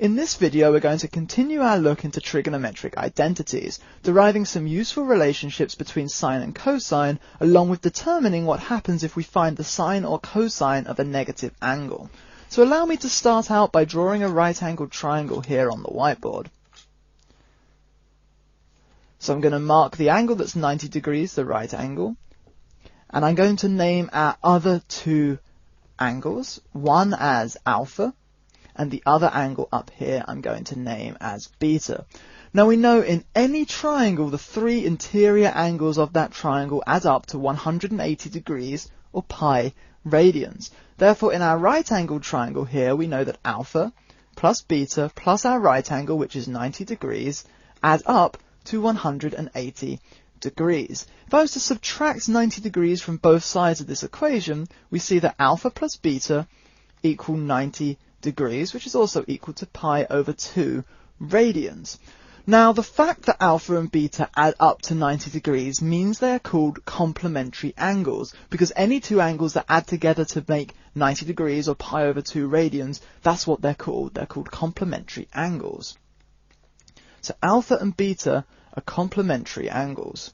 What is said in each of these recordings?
In this video, we're going to continue our look into trigonometric identities, deriving some useful relationships between sine and cosine, along with determining what happens if we find the sine or cosine of a negative angle. So allow me to start out by drawing a right-angled triangle here on the whiteboard. So I'm going to mark the angle that's 90 degrees, the right angle, and I'm going to name our other two angles, one as alpha, and the other angle up here I'm going to name as beta. Now we know in any triangle the three interior angles of that triangle add up to 180 degrees or pi radians. Therefore in our right angled triangle here we know that alpha plus beta plus our right angle, which is 90 degrees, add up to 180 degrees. If I was to subtract 90 degrees from both sides of this equation, we see that alpha plus beta equal 90 degrees, which is also equal to pi over 2 radians. Now, the fact that alpha and beta add up to 90 degrees means they are called complementary angles, because any two angles that add together to make 90 degrees or pi over 2 radians, that's what they're called. They're called complementary angles. So alpha and beta are complementary angles.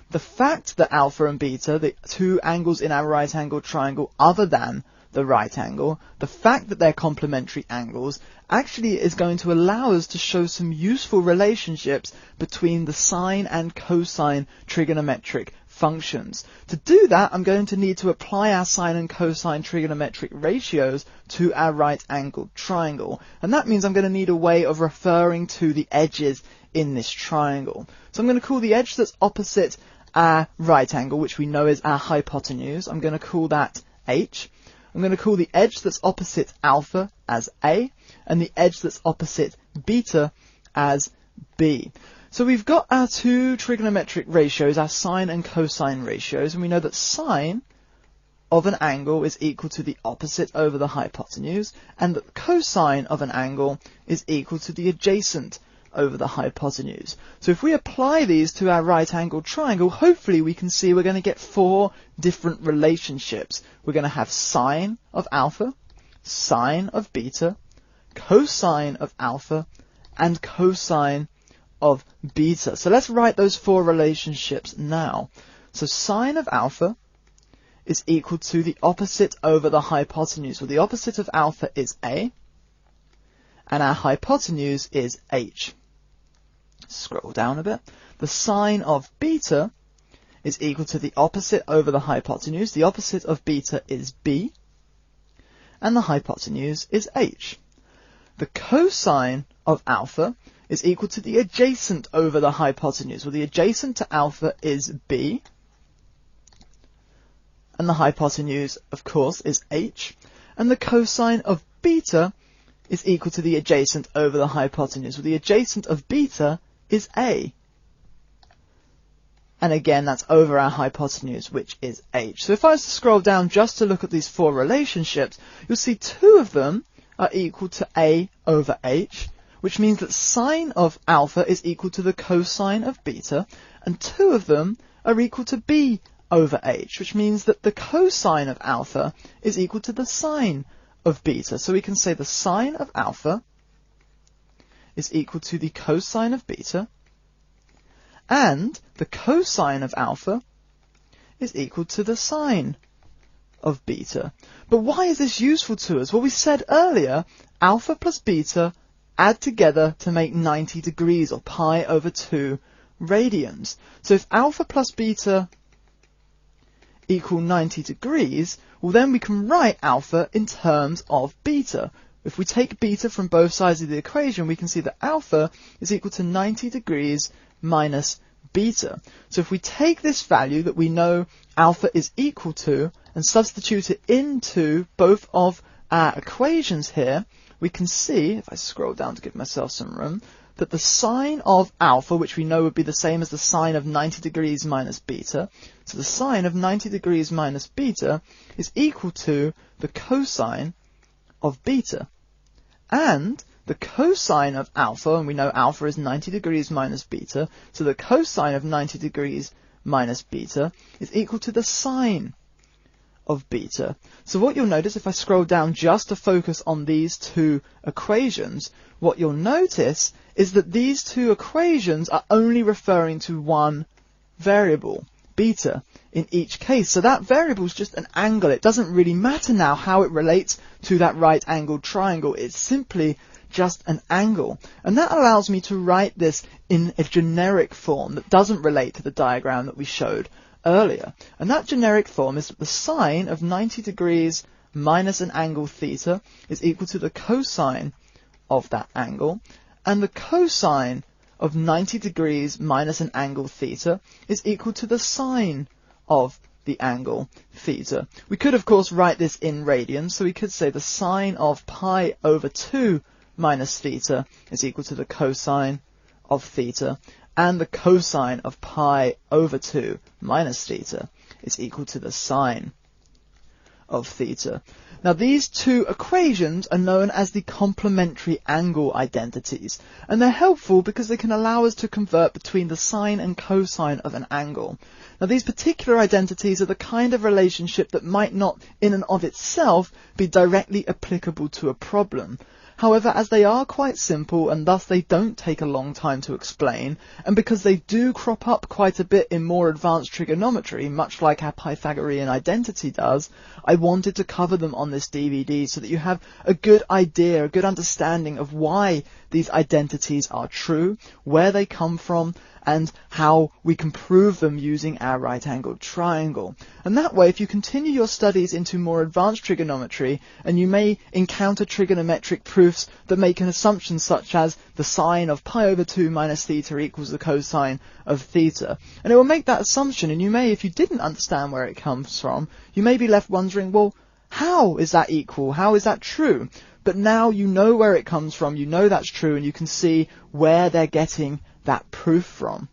The fact that alpha and beta, the two angles in our right angled triangle other than the right angle, the fact that they're complementary angles actually is going to allow us to show some useful relationships between the sine and cosine trigonometric functions. To do that, I'm going to need to apply our sine and cosine trigonometric ratios to our right angled triangle. And that means I'm going to need a way of referring to the edges in this triangle. So I'm going to call the edge that's opposite our right angle, which we know is our hypotenuse, I'm going to call that H. I'm going to call the edge that's opposite alpha as A, and the edge that's opposite beta as B. So we've got our two trigonometric ratios, our sine and cosine ratios, and we know that sine of an angle is equal to the opposite over the hypotenuse, and that cosine of an angle is equal to the adjacent over the hypotenuse. So if we apply these to our right angled triangle, hopefully we can see we're going to get four different relationships. We're going to have sine of alpha, sine of beta, cosine of alpha, and cosine of beta. So let's write those four relationships now. So sine of alpha is equal to the opposite over the hypotenuse. Well, the opposite of alpha is A, and our hypotenuse is H. Scroll down a bit. The sine of beta is equal to the opposite over the hypotenuse. The opposite of beta is B, and the hypotenuse is H. The cosine of alpha is equal to the adjacent over the hypotenuse. Well, the adjacent to alpha is B, and the hypotenuse, of course, is H. And the cosine of beta is equal to the adjacent over the hypotenuse. Well, the adjacent of beta is A. And again, that's over our hypotenuse, which is H. So if I was to scroll down just to look at these four relationships, you'll see two of them are equal to A over H, which means that sine of alpha is equal to the cosine of beta, and two of them are equal to B over H, which means that the cosine of alpha is equal to the sine of beta. So we can say the sine of alpha is equal to the cosine of beta, and the cosine of alpha is equal to the sine of beta. But why is this useful to us? Well, we said earlier, alpha plus beta add together to make 90 degrees, or pi over 2 radians. So if alpha plus beta equal 90 degrees, well then we can write alpha in terms of beta. If we take beta from both sides of the equation, we can see that alpha is equal to 90 degrees minus beta. So if we take this value that we know alpha is equal to and substitute it into both of our equations here, we can see, if I scroll down to give myself some room, that the sine of alpha, which we know would be the same as the sine of 90 degrees minus beta, so the sine of 90 degrees minus beta is equal to the cosine of beta. And the cosine of alpha, and we know alpha is 90 degrees minus beta, so the cosine of 90 degrees minus beta is equal to the sine of beta. So what you'll notice, if I scroll down just to focus on these two equations, what you'll notice is that these two equations are only referring to one variable, beta, in each case. So that variable is just an angle. It doesn't really matter now how it relates to that right angled triangle. It's simply just an angle. And that allows me to write this in a generic form that doesn't relate to the diagram that we showed earlier. And that generic form is that the sine of 90 degrees minus an angle theta is equal to the cosine of that angle, and the cosine of 90 degrees minus an angle theta is equal to the sine of the angle theta. We could of course write this in radians, so we could say the sine of pi over 2 minus theta is equal to the cosine of theta, and the cosine of pi over 2 minus theta is equal to the sine of theta. Now these two equations are known as the complementary angle identities, and they're helpful because they can allow us to convert between the sine and cosine of an angle. Now these particular identities are the kind of relationship that might not in and of itself be directly applicable to a problem. However, as they are quite simple and thus they don't take a long time to explain, and because they do crop up quite a bit in more advanced trigonometry, much like our Pythagorean identity does, I wanted to cover them on this DVD so that you have a good idea, a good understanding of why these identities are true, where they come from, and how we can prove them using our right-angled triangle. And that way, if you continue your studies into more advanced trigonometry, and you may encounter trigonometric proofs that make an assumption such as the sine of pi over 2 minus theta equals the cosine of theta, and it will make that assumption, and you may, if you didn't understand where it comes from, you may be left wondering, well, how is that equal? How is that true? But now you know where it comes from, you know that's true, and you can see where they're getting that proof from.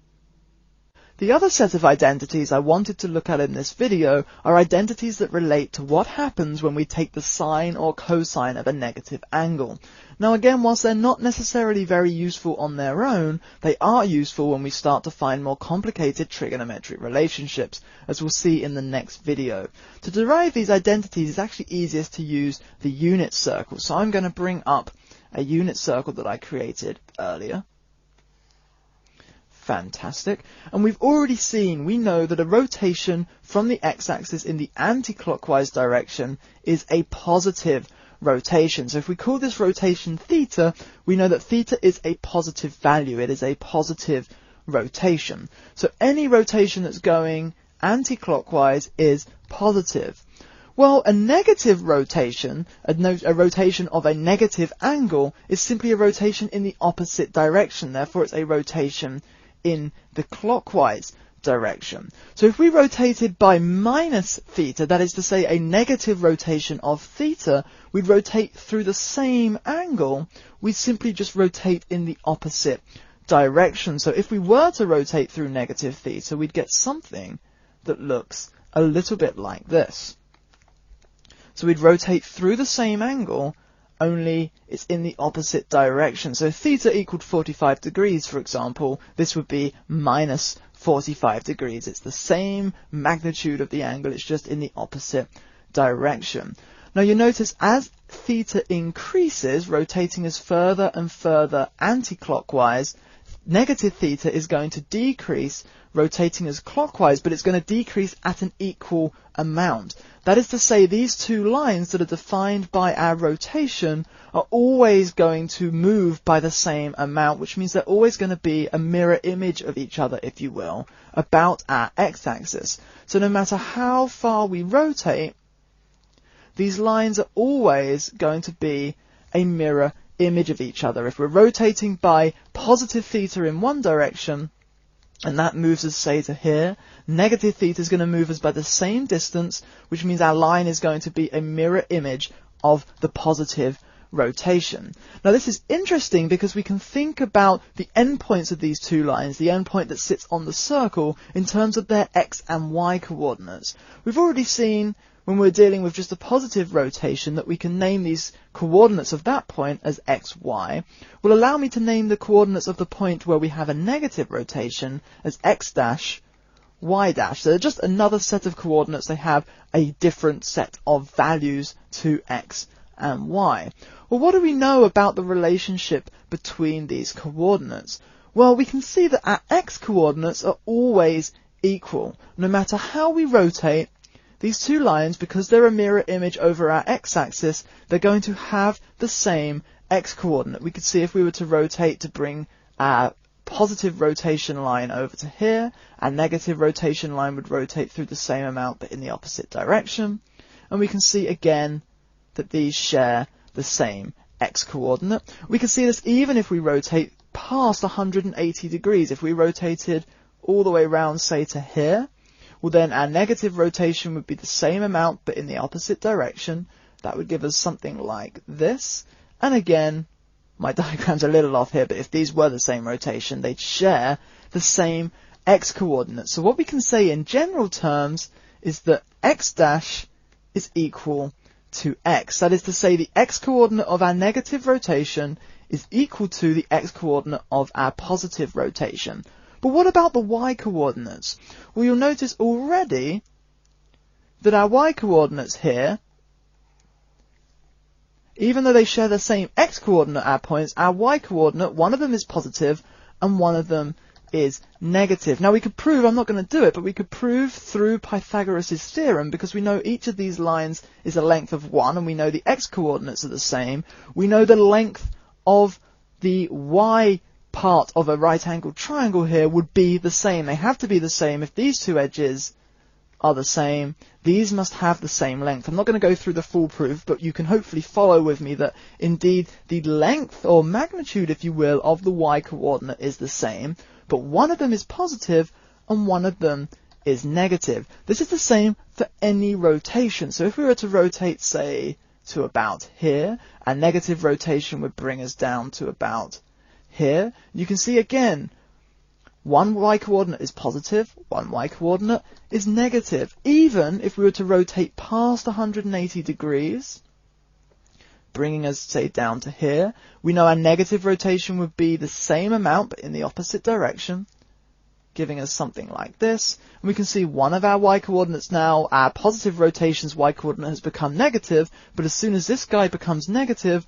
The other set of identities I wanted to look at in this video are identities that relate to what happens when we take the sine or cosine of a negative angle. Now again, whilst they're not necessarily very useful on their own, they are useful when we start to find more complicated trigonometric relationships, as we'll see in the next video. To derive these identities, it's actually easiest to use the unit circle. So I'm going to bring up a unit circle that I created earlier. Fantastic. And we've already seen, we know that a rotation from the x-axis in the anti-clockwise direction is a positive rotation. So if we call this rotation theta, we know that theta is a positive value. It is a positive rotation. So any rotation that's going anti-clockwise is positive. Well, a negative rotation, a rotation of a negative angle, is simply a rotation in the opposite direction. Therefore, it's a rotation in the clockwise direction. So if we rotated by minus theta, that is to say a negative rotation of theta, we'd rotate through the same angle, we'd simply just rotate in the opposite direction. So if we were to rotate through negative theta, we'd get something that looks a little bit like this. So we'd rotate through the same angle, only it's in the opposite direction. So if theta equaled 45 degrees, for example, this would be minus 45 degrees. It's the same magnitude of the angle, it's just in the opposite direction. Now you notice as theta increases, rotating us further and further anti-clockwise, negative theta is going to decrease, rotating as clockwise, but it's going to decrease at an equal amount. That is to say, these two lines that are defined by our rotation are always going to move by the same amount, which means they're always going to be a mirror image of each other, if you will, about our x-axis. So no matter how far we rotate, these lines are always going to be a mirror image of each other. If we're rotating by positive theta in one direction, and that moves us, say, to here, negative theta is going to move us by the same distance, which means our line is going to be a mirror image of the positive rotation. Now this is interesting because we can think about the endpoints of these two lines, the endpoint that sits on the circle, in terms of their x and y coordinates. We've already seen when we're dealing with just a positive rotation that we can name these coordinates of that point as x, y. Will allow me to name the coordinates of the point where we have a negative rotation as x dash, y dash. So they're just another set of coordinates. They have a different set of values to x and y. Well, what do we know about the relationship between these coordinates? Well, we can see that our x coordinates are always equal. No matter how we rotate these two lines, because they're a mirror image over our x-axis, they're going to have the same x coordinate. We could see if we were to rotate to bring our positive rotation line over to here, our negative rotation line would rotate through the same amount but in the opposite direction. And we can see again that these share the same x coordinate. We can see this even if we rotate past 180 degrees. If we rotated all the way around, say, to here, well, then our negative rotation would be the same amount but in the opposite direction. That would give us something like this. And again, my diagram's a little off here, but if these were the same rotation, they'd share the same x coordinates. So what we can say in general terms is that x dash is equal to x. That is to say, the x coordinate of our negative rotation is equal to the x coordinate of our positive rotation. But what about the y coordinates? Well, you'll notice already that our y coordinates here, even though they share the same x coordinate at points, our y coordinate, one of them is positive and one of them is negative. Now we could prove, I'm not going to do it, but we could prove through Pythagoras' theorem, because we know each of these lines is a length of 1 and we know the x coordinates are the same. We know the length of the y part of a right-angled triangle here would be the same. They have to be the same. If these two edges are the same, these must have the same length. I'm not going to go through the full proof, but you can hopefully follow with me that indeed the length or magnitude, if you will, of the y coordinate is the same, but one of them is positive and one of them is negative. This is the same for any rotation. So if we were to rotate, say, to about here, our negative rotation would bring us down to about here. You can see again, one y coordinate is positive, one y coordinate is negative. Even if we were to rotate past 180 degrees, bringing us, say, down to here, we know our negative rotation would be the same amount but in the opposite direction, giving us something like this. And we can see one of our y coordinates now, our positive rotation's y coordinate has become negative, but as soon as this guy becomes negative,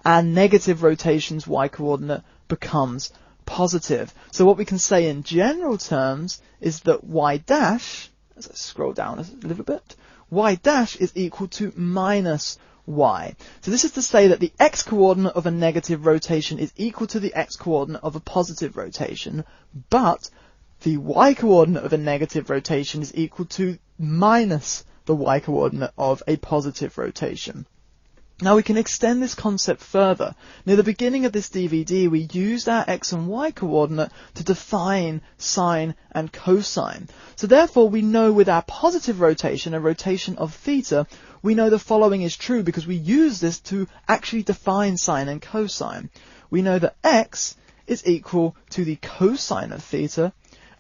our negative rotation's y coordinate becomes positive. So what we can say in general terms is that y dash, as I scroll down a little bit, y dash is equal to minus y. So this is to say that the x coordinate of a negative rotation is equal to the x coordinate of a positive rotation, but the y coordinate of a negative rotation is equal to minus the y coordinate of a positive rotation. Now we can extend this concept further. Near the beginning of this DVD, we used our x and y coordinate to define sine and cosine. So therefore, we know with our positive rotation, a rotation of theta, we know the following is true because we use this to actually define sine and cosine. We know that x is equal to the cosine of theta,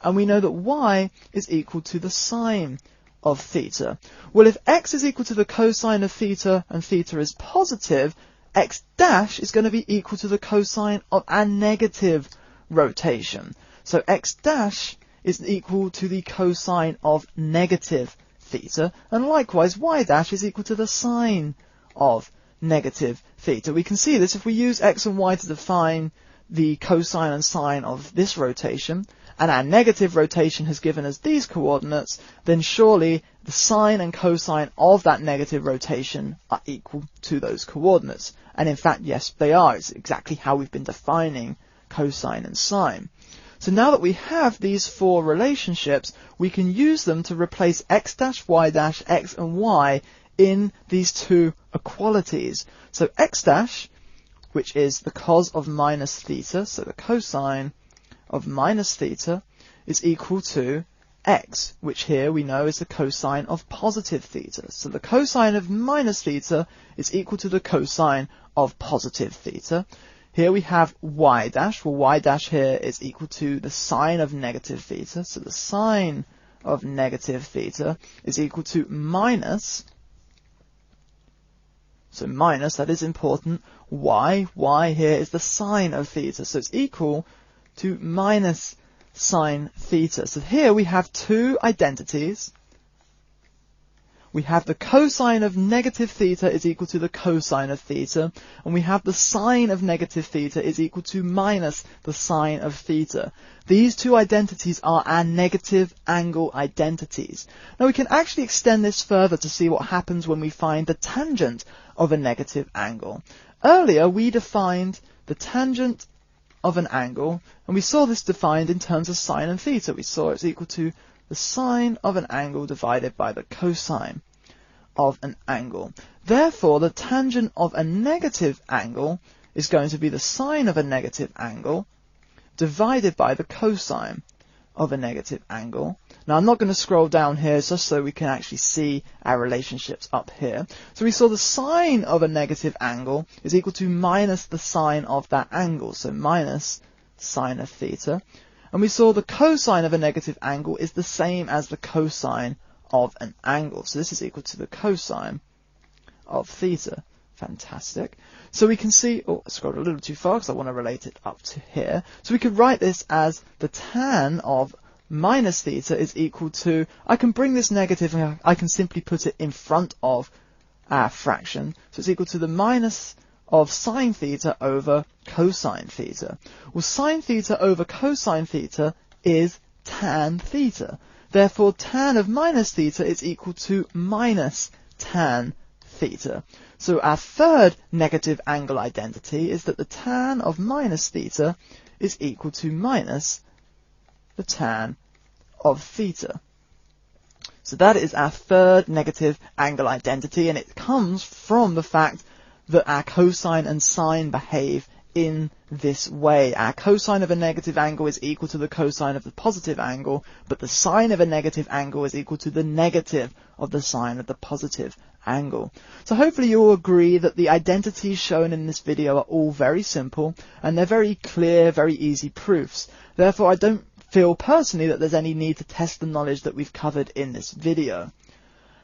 and we know that y is equal to the sine of theta. Well, if x is equal to the cosine of theta and theta is positive, x dash is going to be equal to the cosine of our negative rotation. So x dash is equal to the cosine of negative theta, and likewise y dash is equal to the sine of negative theta. We can see this if we use x and y to define the cosine and sine of this rotation, and our negative rotation has given us these coordinates, then surely the sine and cosine of that negative rotation are equal to those coordinates. And in fact, yes, they are. It's exactly how we've been defining cosine and sine. So now that we have these four relationships, we can use them to replace x dash, y dash, x and y in these two equalities. So x dash, which is the cos of minus theta, so the cosine of minus theta, is equal to x, which here we know is the cosine of positive theta. So the cosine of minus theta is equal to the cosine of positive theta. Here we have y dash. Well, y dash here is equal to the sine of negative theta. So the sine of negative theta is equal to minus, so minus, that is important, y here is the sine of theta. So it's equal to minus sine theta. So here we have two identities. We have the cosine of negative theta is equal to the cosine of theta, and we have the sine of negative theta is equal to minus the sine of theta. These two identities are our negative angle identities. Now we can actually extend this further to see what happens when we find the tangent of a negative angle. Earlier we defined the tangent of an angle, and we saw this defined in terms of sine and theta. We saw it's equal to the sine of an angle divided by the cosine of an angle. Therefore, the tangent of a negative angle is going to be the sine of a negative angle divided by the cosine of a negative angle. Now, I'm not going to scroll down here just so we can actually see our relationships up here. So we saw the sine of a negative angle is equal to minus the sine of that angle, so minus sine of theta. And we saw the cosine of a negative angle is the same as the cosine of an angle. So this is equal to the cosine of theta. Fantastic. So we can see, oh, I scrolled a little too far because I want to relate it up to here. So we could write this as the tan of minus theta is equal to, I can bring this negative and I can simply put it in front of our fraction. So it's equal to the minus of sine theta over cosine theta. Well, sine theta over cosine theta is tan theta. Therefore, tan of minus theta is equal to minus tan theta. So our third negative angle identity is that the tan of minus theta is equal to minus the tan of theta. So that is our third negative angle identity, and it comes from the fact that our cosine and sine behave in this way. Our cosine of a negative angle is equal to the cosine of the positive angle, but the sine of a negative angle is equal to the negative of the sine of the positive angle. So hopefully you all agree that the identities shown in this video are all very simple, and they're very clear, very easy proofs. Therefore, I don't feel personally that there's any need to test the knowledge that we've covered in this video.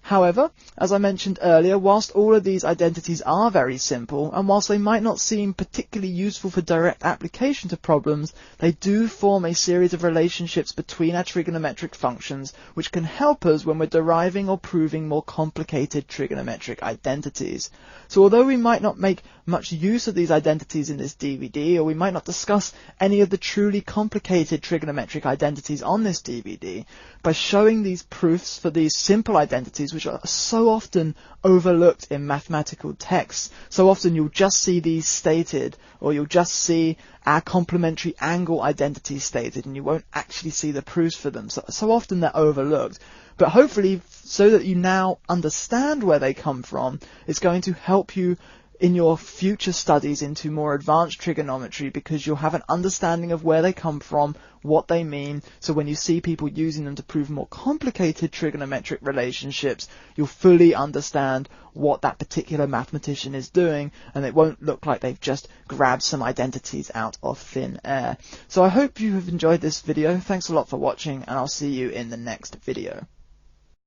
However, as I mentioned earlier, whilst all of these identities are very simple, and whilst they might not seem particularly useful for direct application to problems, they do form a series of relationships between our trigonometric functions which can help us when we're deriving or proving more complicated trigonometric identities. So although we might not make much use of these identities in this DVD, or we might not discuss any of the truly complicated trigonometric identities on this DVD, by showing these proofs for these simple identities which are so often overlooked in mathematical texts. So often you'll just see these stated, or you'll just see our complementary angle identities stated, and you won't actually see the proofs for them. So often they're overlooked. But hopefully, so that you now understand where they come from, it's going to help you in your future studies into more advanced trigonometry, because you'll have an understanding of where they come from, what they mean, so when you see people using them to prove more complicated trigonometric relationships, you'll fully understand what that particular mathematician is doing, and it won't look like they've just grabbed some identities out of thin air. So I hope you have enjoyed this video. Thanks a lot for watching, and I'll see you in the next video.